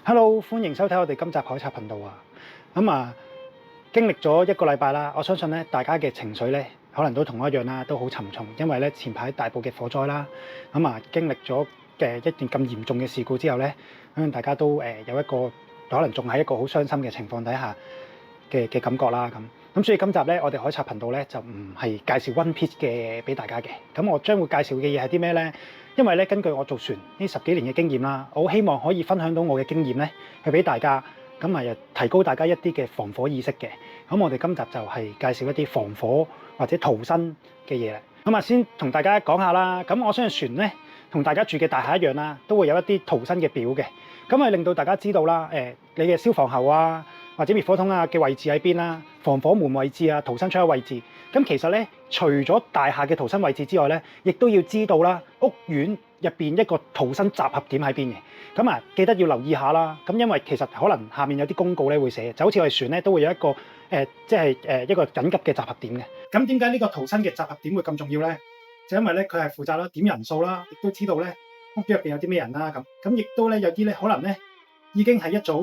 Hello，歡迎收睇我哋今集海賊頻道啊！經歷咗一個禮拜啦，我相信咧大家嘅情緒咧可能都同我一樣啦，都好沉重，因為咧前排大埔嘅火災啦，經歷咗嘅一段咁嚴重嘅事故之後咧，相信大家都有一個可能仲喺一個好傷心嘅情況底下嘅感覺啦咁所以今集咧我哋海賊頻道咧就唔係介紹 One Piece 嘅俾大家嘅，咁我將會介紹嘅嘢係啲咩咧？因為咧根據我做船呢10幾年嘅經驗啦，我好希望可以分享到我嘅經驗咧，去俾大家，提高大家一啲嘅防火意識嘅。咁我哋今集就係介紹一啲防火或者逃生嘅嘢。先同大家講下啦。咁我相信船咧同大家住嘅大廈一樣啦，都會有一啲逃生嘅表嘅。令到大家知道啦，你嘅消防喉啊或者滅火筒啊嘅位置喺邊啦，防火門位置啊、逃生窗嘅位置。咁其實咧，除咗大廈嘅逃生位置之外咧，亦都要知道啦，屋苑入邊一個逃生集合點喺邊嘅。記得要留意下啦。因為其實可能下面有啲公告咧會寫，就好似我哋船咧都會有一個一個緊急嘅集合點嘅。咁點解呢個逃生嘅集合點會咁重要咧？就因為咧佢係負責啦點人數啦，亦都知道咧屋苑入邊有啲咩人啦咁亦都咧有啲咧可能咧已經係一早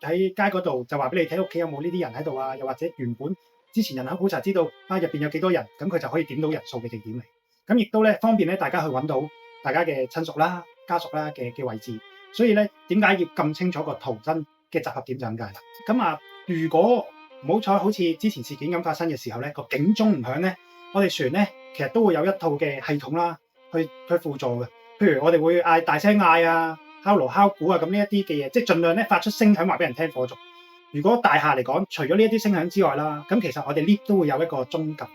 喺街嗰度就話俾你睇屋企有冇呢啲人喺度啊，又或者原本之前人口普查知道入邊有幾多人，咁佢就可以點到人數嘅地點嚟。咁亦都咧方便咧大家去揾到大家嘅親屬啦、家屬啦嘅位置。所以咧點解要咁清楚個逃生嘅集合點就咁解啦。如果唔好彩好似之前事件咁發生嘅時候咧，個警鐘唔響咧，我哋船咧其實都會有一套嘅系統啦，去輔助嘅。譬如我哋會大聲嗌啊、敲鑼敲鼓啊，咁呢一啲嘅嘢，即係盡量咧發出聲響話俾人聽火燭。如果大廈嚟講，除咗呢一啲聲響之外啦，咁其實我哋 lift 都會有一個鐘撳，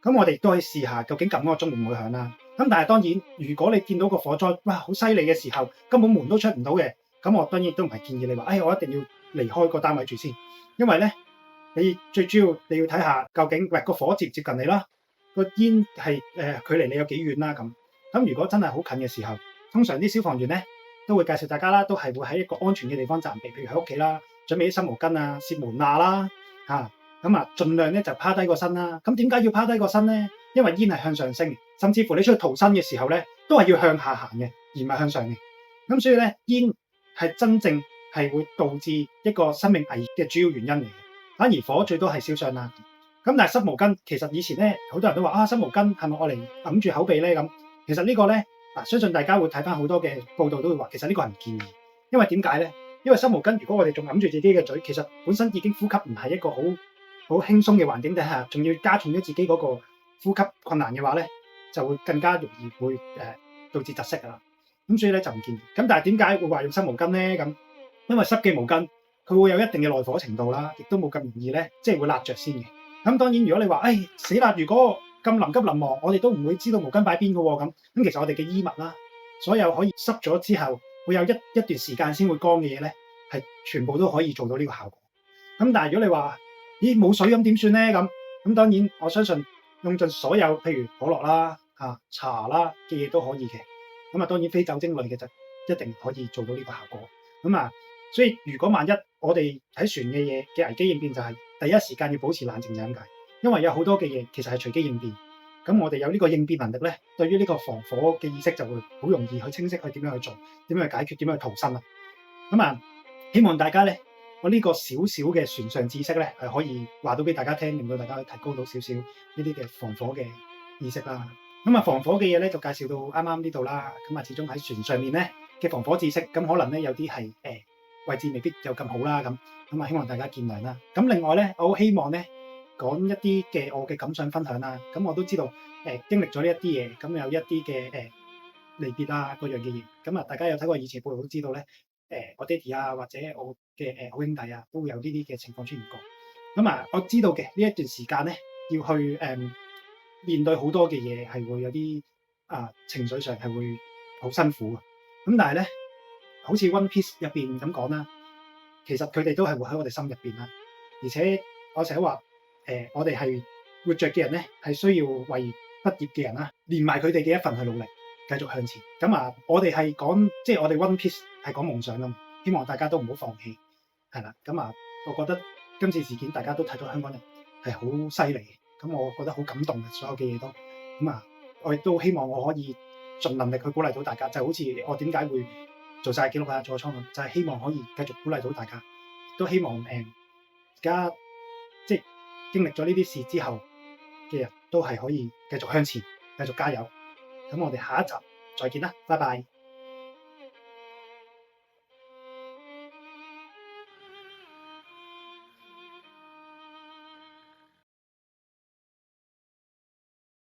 咁我哋都可以試下究竟撳嗰個鐘會唔會響啦。咁但係當然，如果你見到個火災哇好犀利嘅時候，根本門都出唔到嘅，咁我當然都唔係建議你話，我一定要離開個單位住先，因為咧你最主要你要睇下究竟個火接唔接近你啦，個煙係距離你有幾遠啦咁。咁如果真係好近嘅時候，通常啲消防員咧都會介紹大家啦，都係會喺一個安全嘅地方暫避，譬如喺屋企啦，準備啲濕毛巾啊、攝門罅啦，盡量咧就趴低個身啦。咁點解要趴低個身咧？因為煙係向上升，甚至乎你出去逃生嘅時候咧，都係要向下行嘅，而唔係向上嘅。咁所以咧，煙係真正係會導致一個生命危嘅主要原因嚟嘅，反而火最多係燒傷啦。咁但係濕毛巾其實以前咧好多人都話濕毛巾係咪愛嚟揞住口鼻咧咁？其實呢個咧相信大家會睇翻好多嘅報道都會話，其實呢個係唔建議。因為點解咧？因為濕毛巾如果我哋仲揞住自己嘅嘴，其實本身已經呼吸唔係一個好輕鬆嘅環境底下，仲要加重咗自己嗰個呼吸困難嘅話咧，就會更加容易會導致窒息㗎啦。咁所以咧就唔建議。咁但係點解會話用濕毛巾咧？咁因為濕嘅毛巾佢會有一定嘅耐火程度啦，亦都冇咁容易咧，即係會焫着先嘅。咁當然如果你話死啦，如果咁臨急臨忙，我哋都唔會知道毛巾擺邊嘅喎。咁其實我哋嘅衣物啦，所有可以濕咗之後會有一段時間先會乾嘅嘢咧，係全部都可以做到呢個效果。咁但係如果你話冇水咁點算咧？咁當然我相信用盡所有譬如可樂啦、茶啦嘅嘢都可以嘅。當然非酒精類嘅就一定可以做到呢個效果。所以如果萬一我哋喺船嘅嘢嘅危機應變就係第一時間要保持冷靜就咁解。因為有好多嘅嘢其實係隨機應變，咁我哋有呢個應變能力咧，對於呢個防火嘅意識就會好容易去清晰去點樣去做，點樣去解決，點樣去逃生啦。希望大家咧，我呢個少少嘅船上知識咧，係可以話到俾大家聽，令到大家提高到少少呢啲嘅防火嘅意識啦。防火嘅嘢咧就介紹到啱啱呢度啦。始終喺船上面咧嘅防火知識，咁可能咧有啲係位置未必有咁好啦。咁希望大家見諒啦。咁另外咧，我好希望咧，講一啲嘅我嘅感想分享啦，咁我都知道經歷咗呢一啲嘢，咁有一啲嘅離別啊嗰樣嘅嘢，咁大家有睇過以前報道都知道咧，我爹哋啊或者我嘅好兄弟啊都會有呢啲嘅情況出現過。我知道嘅呢一段時間咧，要去面對好多嘅嘢，係會有啲情緒上係會好辛苦嘅。咁但係咧，好似 One Piece 入邊咁講啦，其實佢哋都係活喺我哋心入邊啦，而且我成日話。我哋係活着嘅人咧，係需要為畢業嘅人啦，連埋佢哋嘅一份去努力，繼續向前。我哋係講，即係我哋 One Piece 係講夢想咯，希望大家都唔好放棄，係啦。我覺得今次事件大家都睇到香港人係好犀利，咁我覺得好感動嘅，所有嘅嘢都我亦都希望我可以盡能力去鼓勵到大家，就好似我點解會做晒記錄啊，做個倉，就係希望可以繼續鼓勵到大家，都希望而家即係經歷咗呢啲事之後嘅人都係可以繼續向前，繼續加油。咁我哋下一集再見啦，拜拜。